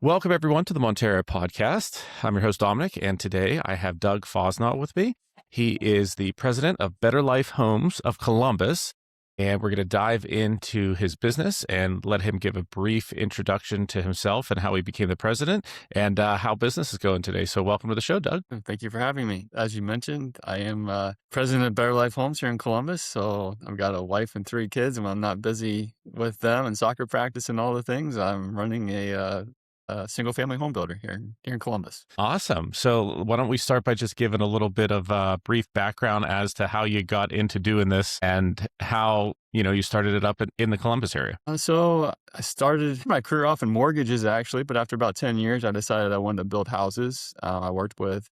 Welcome, everyone, to the Montero podcast. I'm your host, Dominic, and today I have Doug Fosnaugh with me. He is the president of Better Life Homes of Columbus, and we're going to dive into his business and let him give a brief introduction to himself and how he became the president and how business is going today. So welcome to the show, Doug. Thank you for having me. As you mentioned, I am president of Better Life Homes here in Columbus. So I've got a wife and 3 kids, and when I'm not busy with them and soccer practice and all the things, I'm running a single-family home builder here in Columbus. Awesome. So why don't we start by just giving a little bit of brief background as to how you got into doing this and how, you started it up in the Columbus area. So I started my career off in mortgages, actually, but after about 10 years, I decided I wanted to build houses. I worked with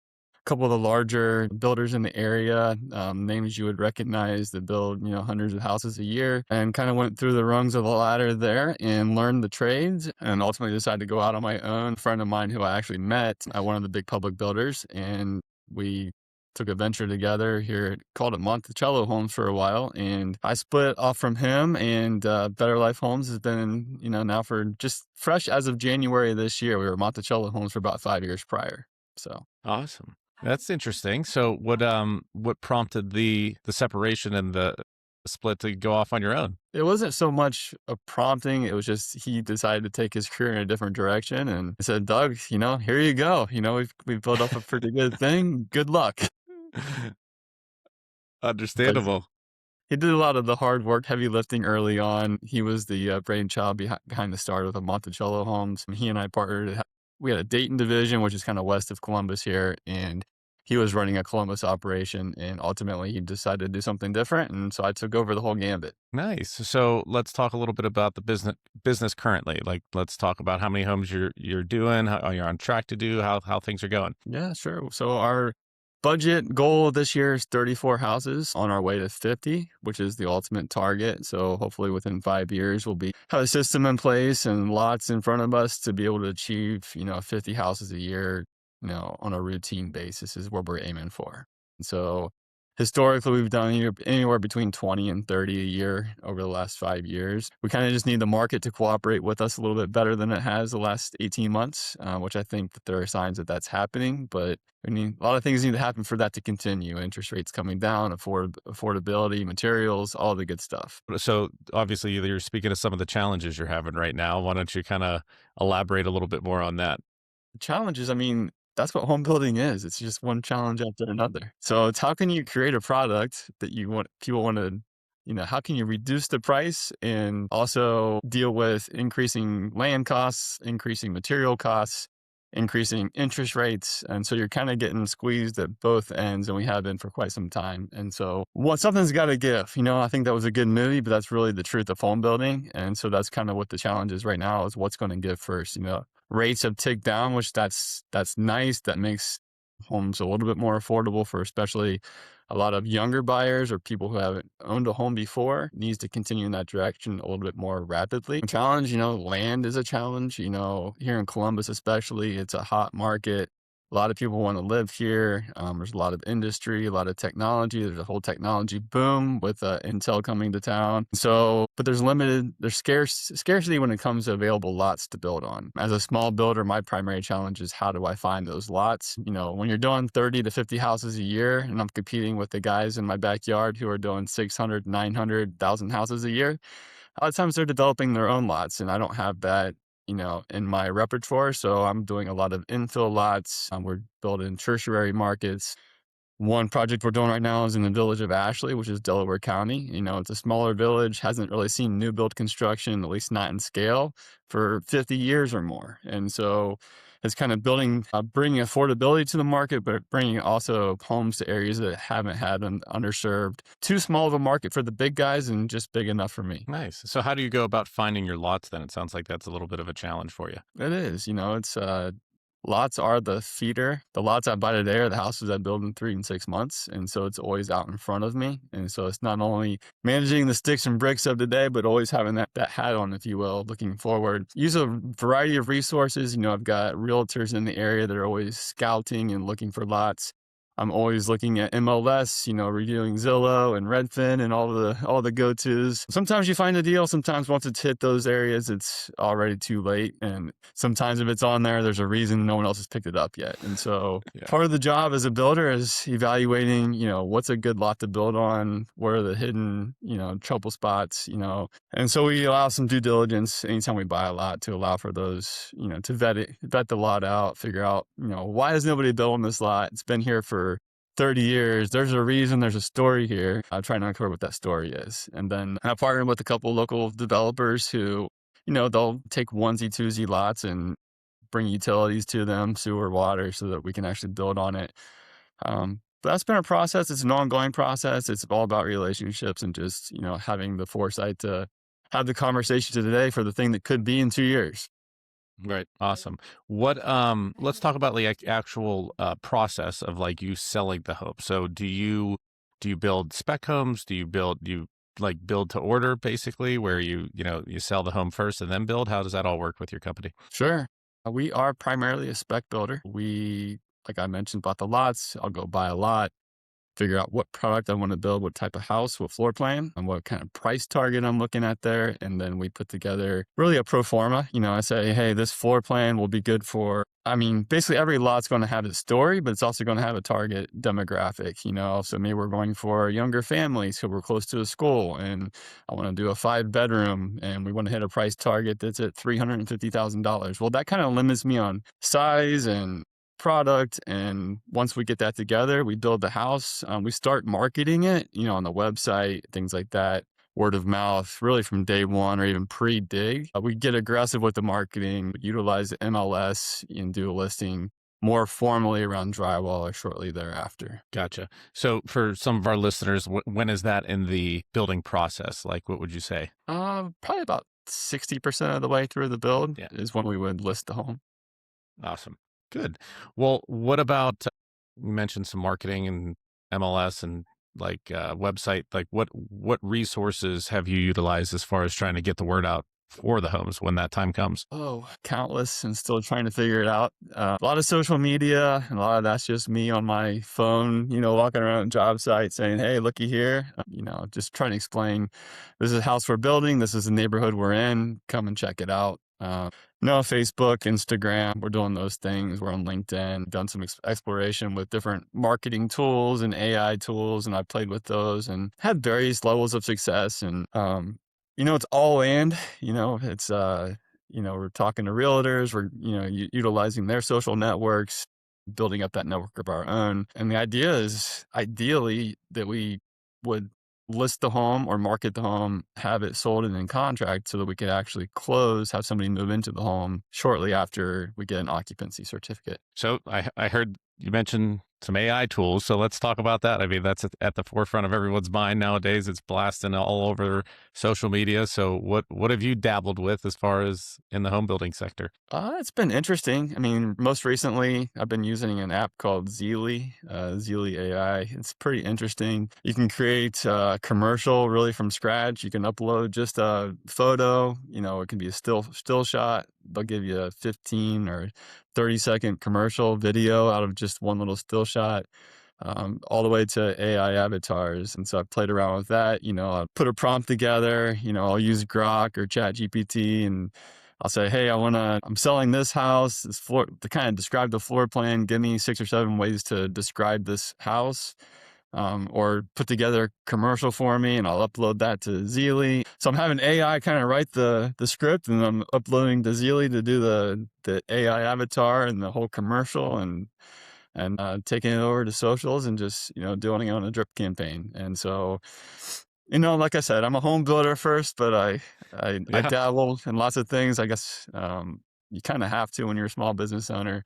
a couple of the larger builders in the area, names you would recognize that build, hundreds of houses a year, and kind of went through the rungs of the ladder there and learned the trades, and ultimately decided to go out on my own. A friend of mine who I actually met at one of the big public builders, and we took a venture together here, called it Monticello Homes for a while, and I split off from him, and Better Life Homes has been, now for just fresh as of January this year. We were Monticello Homes for about 5 years prior. So Awesome. That's interesting. So what prompted the separation and the split to go off on your own? it wasn't so much a prompting. It was just he decided to take his career in a different direction, and I said, Doug, here you go. We've built up a pretty good thing. Good luck. But Understandable. he did a lot of the hard work, heavy lifting early on. He was the brainchild behind the start of the Monticello Homes. He and I partnered. We had a Dayton division, which is kind of west of Columbus here, and he was running a Columbus operation, and ultimately he decided to do something different, and so I took over the whole gambit. Nice. So let's talk a little bit about the business currently. Like, let's talk about how many homes you're doing, how you're on track to do, how things are going. Yeah, sure. So our budget goal this year is 34 houses, on our way to 50, which is the ultimate target. So hopefully within 5 years, we'll have a system in place and lots in front of us to be able to achieve, 50 houses a year, on a routine basis is what we're aiming for. And so historically, we've done anywhere between 20 and 30 a year over the last 5 years. We kind of just need the market to cooperate with us a little bit better than it has the last 18 months, which I think that there are signs that that's happening. But I mean, a lot of things need to happen for that to continue. Interest rates coming down, affordability, materials, all the good stuff. So obviously you're speaking of some of the challenges you're having right now. Why don't you kind of elaborate a little bit more on that? The challenges, I mean, that's what home building is. It's just one challenge after another. So it's how can you create a product that people want to, how can you reduce the price and also deal with increasing land costs, increasing material costs, increasing interest rates. And so you're kind of getting squeezed at both ends, and we have been for quite some time. And so something's got to give. I think that was a good movie, but that's really the truth of home building. And so that's kind of what the challenge is right now, is what's going to give first. Rates have ticked down, which that's nice. That makes homes a little bit more affordable for especially a lot of younger buyers or people who haven't owned a home before. Needs to continue in that direction a little bit more rapidly. Challenge, land is a challenge. Here in Columbus especially, it's a hot market. A lot of people want to live here. There's a lot of industry, a lot of technology. There's a whole technology boom with Intel coming to town. So, but there's scarcity when it comes to available lots to build on. As a small builder, my primary challenge is how do I find those lots? When you're doing 30 to 50 houses a year, and I'm competing with the guys in my backyard who are doing 600, 900, 1,000 houses a year, a lot of times they're developing their own lots, and I don't have that in my repertoire. So I'm doing a lot of infill lots. We're building tertiary markets. One project we're doing right now is in the village of Ashley, which is Delaware County. It's a smaller village, hasn't really seen new build construction, at least not in scale, for 50 years or more. And so it's kind of bringing affordability to the market, but bringing also homes to areas that haven't had an underserved. Too small of a market for the big guys and just big enough for me. Nice. So how do you go about finding your lots then? It sounds like that's a little bit of a challenge for you. It is, it's lots are the feeder. The lots I buy today are the houses I build in 3 and 6 months. And so it's always out in front of me. And so it's not only managing the sticks and bricks of today, but always having that hat on, if you will, looking forward. Use a variety of resources. I've got realtors in the area that are always scouting and looking for lots. I'm always looking at MLS, reviewing Zillow and Redfin and all the go-tos. Sometimes you find a deal, sometimes once it's hit those areas, it's already too late. And sometimes if it's on there, there's a reason no one else has picked it up yet. And so Yeah. part of the job as a builder is evaluating, what's a good lot to build on, where are the hidden, trouble spots, and so we allow some due diligence anytime we buy a lot to allow for those, to vet the lot out, figure out, why is nobody building this lot? It's been here for 30 years. There's a reason, there's a story here. I try to uncover what that story is. And then I partnered with a couple local developers who, they'll take onesie, twosie lots and bring utilities to them, sewer, water, so that we can actually build on it. But that's been a process. It's an ongoing process. It's all about relationships and just, having the foresight to have the conversation today for the thing that could be in 2 years. Right. Awesome. Let's talk about like actual process of like you selling the home. So do you build spec homes? Do you like build to order basically where you sell the home first and then build? How does that all work with your company? Sure. We are primarily a spec builder. Like I mentioned, bought the lots. I'll go buy a lot, figure out what product I want to build, what type of house, what floor plan, and what kind of price target I'm looking at there. And then we put together really a pro forma. I say, hey, this floor plan will be good for, basically every lot's going to have its story, but it's also going to have a target demographic, So maybe we're going for younger families who we're close to a school, and I want to do a 5-bedroom, and we want to hit a price target that's at $350,000. Well, that kind of limits me on size and product. And once we get that together, we build the house. We start marketing it, on the website, things like that, word of mouth, really from day one or even pre-dig. We get aggressive with the marketing, utilize the MLS and do a listing more formally around drywall or shortly thereafter. Gotcha. So for some of our listeners, when is that in the building process? Like, what would you say? Probably about 60% of the way through the build Yeah. is when we would list the home. Awesome. Good. Well, what about you mentioned some marketing and MLS and like website, like what resources have you utilized as far as trying to get the word out for the homes when that time comes? Oh, countless, and still trying to figure it out. A lot of social media, and a lot of that's just me on my phone, walking around job sites saying, hey, looky here. Just trying to explain this is a house we're building. This is the neighborhood we're in. Come and check it out. No, Facebook, Instagram, we're doing those things. We're on LinkedIn, done some exploration with different marketing tools and AI tools, and I played with those and had various levels of success. And it's all and, we're talking to realtors, we're, utilizing their social networks, building up that network of our own. And the idea is ideally that we would list the home or market the home, have it sold and in contract so that we could actually close, have somebody move into the home shortly after we get an occupancy certificate. So I heard you mention some AI tools. So let's talk about that. I mean, that's at the forefront of everyone's mind nowadays. It's blasting all over social media. So what have you dabbled with as far as in the home building sector? It's been interesting. Most recently, I've been using an app called Zeely, Zeely AI. It's pretty interesting. You can create a commercial really from scratch. You can upload just a photo. It can be a still shot. They'll give you a 15 or 30-second commercial video out of just one little still shot. All the way to AI avatars. And so I played around with that. I put a prompt together, I'll use Grok or Chat GPT, and I'll say, hey, I'm selling this house, this floor, to kind of describe the floor plan. Give me 6 or 7 ways to describe this house. Or put together a commercial for me, and I'll upload that to Zeely. So I'm having AI kind of write the script, and I'm uploading to Zeely to do the AI avatar and the whole commercial, and taking it over to socials and just, doing it on a drip campaign. And so, like I said, I'm a home builder first, but I Yeah. dabble in lots of things. I guess you kind of have to when you're a small business owner.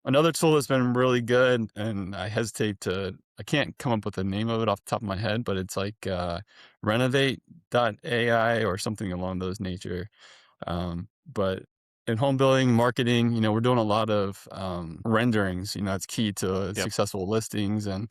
Another tool that's been really good, and I can't come up with the name of it off the top of my head, but it's like renovate.ai or something along those nature. But in home building marketing, we're doing a lot of renderings. It's key to Yep. successful listings. And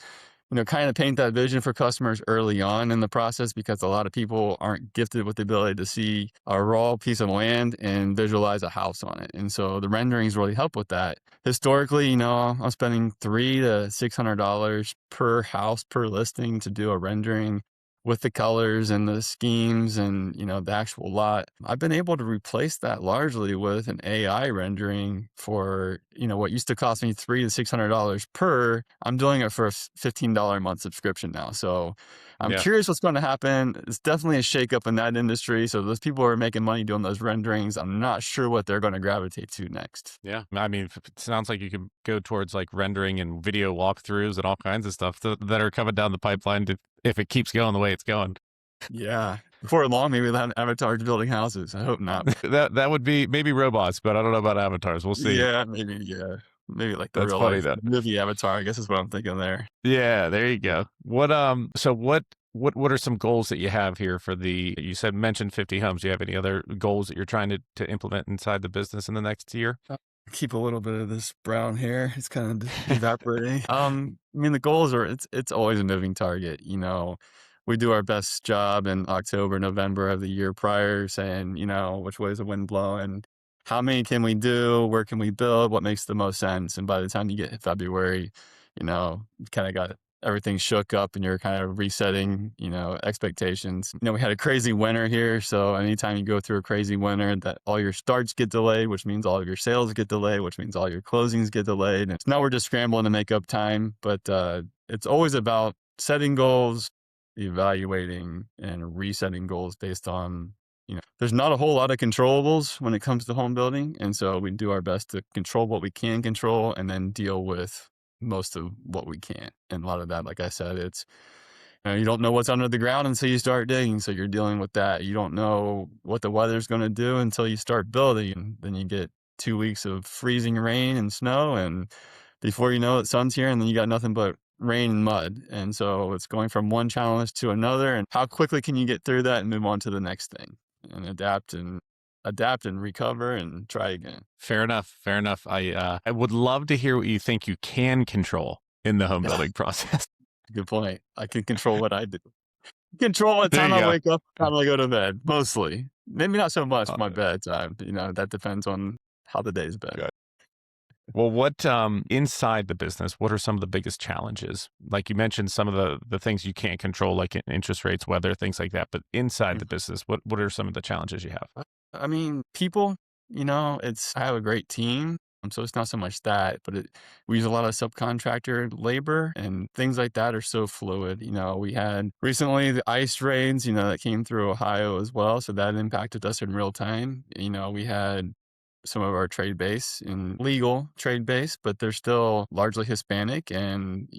kind of paint that vision for customers early on in the process, because a lot of people aren't gifted with the ability to see a raw piece of land and visualize a house on it. And so the renderings really help with that. Historically, I'm spending $300 to $600 per house per listing to do a rendering with the colors and the schemes and, the actual lot. I've been able to replace that largely with an AI rendering for, what used to cost me $300 to $600 per. I'm doing it for a $15 a month subscription now. So I'm Yeah. curious what's going to happen. It's definitely a shakeup in that industry. So those people who are making money doing those renderings, I'm not sure what they're going to gravitate to next. Yeah. I mean, it sounds like you could go towards like rendering and video walkthroughs and all kinds of stuff that are coming down the pipeline if it keeps going the way it's going. Yeah. Before long, maybe they'll have avatars building houses. I hope not. That would be maybe robots, but I don't know about avatars. We'll see. Yeah, maybe, yeah. Maybe like the That's real funny life though. movie Avatar, I guess is what I'm thinking there. Yeah, there you go. What are some goals that you have here for you said mentioned 50 homes. Do you have any other goals that you're trying to implement inside the business in the next year? Keep a little bit of this brown hair. It's kind of evaporating. I mean, the goals are it's always a moving target. We do our best job in October, November of the year prior, saying, which way is the wind blowing? How many can we do? Where can we build? What makes the most sense? And by the time you get to February, you kind of got everything shook up and you're kind of resetting, expectations. We had a crazy winter here. So anytime you go through a crazy winter, that all your starts get delayed, which means all of your sales get delayed, which means all your closings get delayed. And now we're just scrambling to make up time. But it's always about setting goals, evaluating and resetting goals based on, there's not a whole lot of controllables when it comes to home building. And so we do our best to control what we can control and then deal with most of what we can't. And a lot of that, like I said, it's, you don't know what's under the ground until you start digging. So you're dealing with that. You don't know what the weather's going to do until you start building. And then you get 2 weeks of freezing rain and snow. And before you know it, sun's here and then you got nothing but rain and mud. And so it's going from one challenge to another. And how quickly can you get through that and move on to the next thing and adapt and recover and try again. Fair enough. Fair enough. I would love to hear what you think you can control in the home building process. Good point. I can control what I do. Control what There time you I go. wake up, time I go to bed, mostly. Maybe not so much Uh, my bedtime. That depends on how the day's been. Good. Well, what inside the business, what are some of the biggest challenges? Like you mentioned some of the things you can't control, like interest rates, weather, things like that. But inside the business, what are some of the challenges you have? I mean, people, I have a great team. So it's not so much that, but we use a lot of subcontractor labor and things like that are so fluid. We had recently the ice raids, that came through Ohio as well. So that impacted us in real time. We had some of our trade base in legal trade base, but they're still largely Hispanic. And,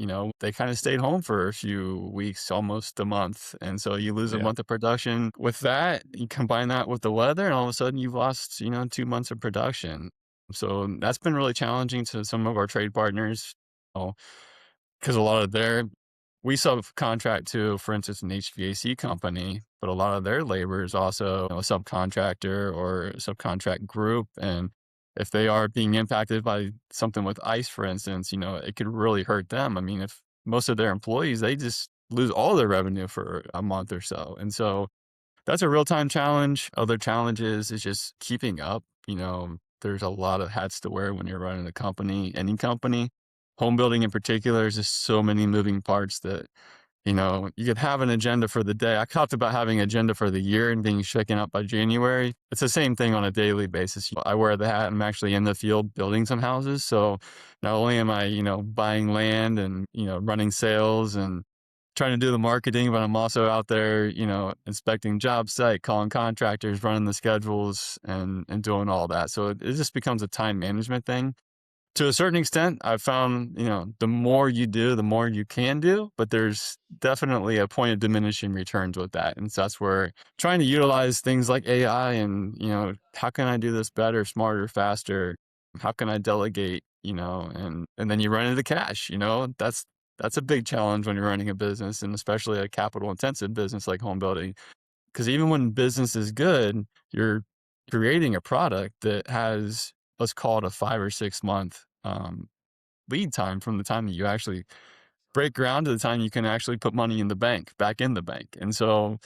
they kind of stayed home for a few weeks, almost a month. And so you lose a Yeah. month of production with that. You combine that with the weather, and all of a sudden you've lost, 2 months of production. So that's been really challenging to some of our trade partners, because a lot of we subcontract to, for instance, an HVAC company, but a lot of their labor is also a subcontractor or a subcontract group. And if they are being impacted by something with ice, for instance, it could really hurt them. I mean, if most of their employees, they just lose all their revenue for a month or so. And so that's a real-time challenge. Other challenges is just keeping up. There's a lot of hats to wear when you're running a company, any company. Home building in particular, there's just so many moving parts that, you could have an agenda for the day. I talked about having an agenda for the year and being shaken up by January. It's the same thing on a daily basis. I wear the hat. I'm actually in the field building some houses. So not only am I, buying land and, running sales and trying to do the marketing, but I'm also out there, inspecting job site, calling contractors, running the schedules and doing all that. So it just becomes a time management thing. To a certain extent, I've found, the more you do, the more you can do, but there's definitely a point of diminishing returns with that. And so that's where trying to utilize things like AI and, how can I do this better, smarter, faster? How can I delegate, and then you run into cash, that's a big challenge when you're running a business, and especially a capital intensive business like home building. Because even when business is good, you're creating a product that has, let's call it a 5 or 6 month lead time from the time that you actually break ground to the time you can actually put money in the bank, back in the bank. And so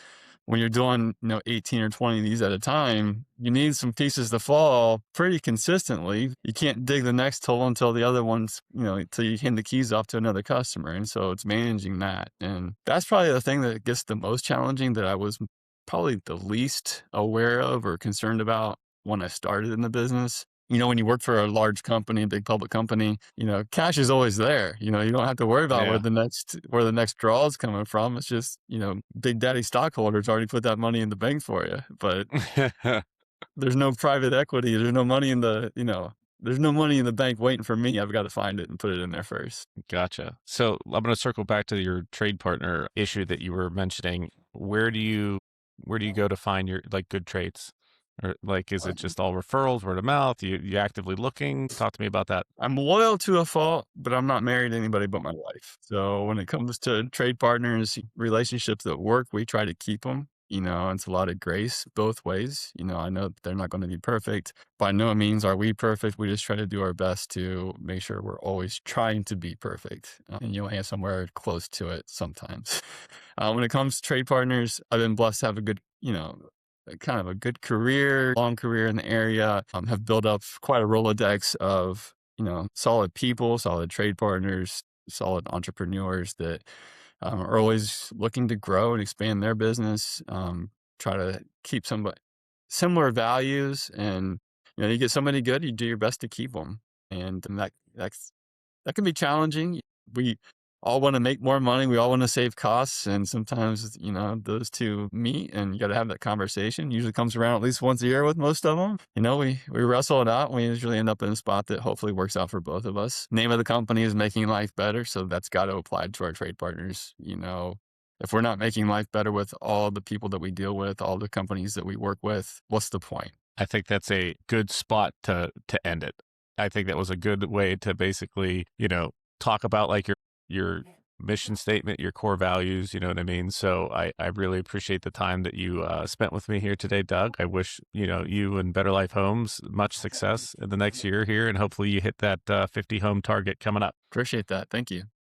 when you're doing, 18 or 20 of these at a time, you need some pieces to fall pretty consistently. You can't dig the next hole until the other one's, until you hand the keys off to another customer. And so it's managing that. And that's probably the thing that gets the most challenging, that I was probably the least aware of or concerned about when I started in the business. When you work for a large company, a big public company, cash is always there. You don't have to worry about Yeah. where the next draw is coming from. It's just, big daddy stockholders already put that money in the bank for you. But there's no private equity. There's no money in the bank waiting for me. I've got to find it and put it in there first. Gotcha. So I'm going to circle back to your trade partner issue that you were mentioning. Where do you go to find your like good trades? Or like, is it just all referrals, word of mouth? You actively looking? Talk to me about that. I'm loyal to a fault, but I'm not married to anybody but my wife. So when it comes to trade partners, relationships that work, we try to keep them. It's a lot of grace both ways. I know that they're not going to be perfect. By no means are we perfect. We just try to do our best to make sure we're always trying to be perfect. And you have somewhere close to it sometimes. When it comes to trade partners, I've been blessed to have a good, kind of a good career, long career in the area, have built up quite a Rolodex of, solid people, solid trade partners, solid entrepreneurs that are always looking to grow and expand their business, try to keep some similar values. And, you get somebody good, you do your best to keep them. And that can be challenging. We all want to make more money. We all want to save costs. And sometimes, those two meet and you got to have that conversation. Usually comes around at least once a year with most of them. We wrestle it out and we usually end up in a spot that hopefully works out for both of us. Name of the company is Making Life Better. So that's got to apply to our trade partners. If we're not making life better with all the people that we deal with, all the companies that we work with, what's the point? I think that's a good spot to end it. I think that was a good way to basically, talk about like your mission statement, your core values, you know what I mean? So I really appreciate the time that you spent with me here today, Doug. I wish, you and Better Life Homes much success in the next year here, and hopefully you hit that 50 home target coming up. Appreciate that. Thank you.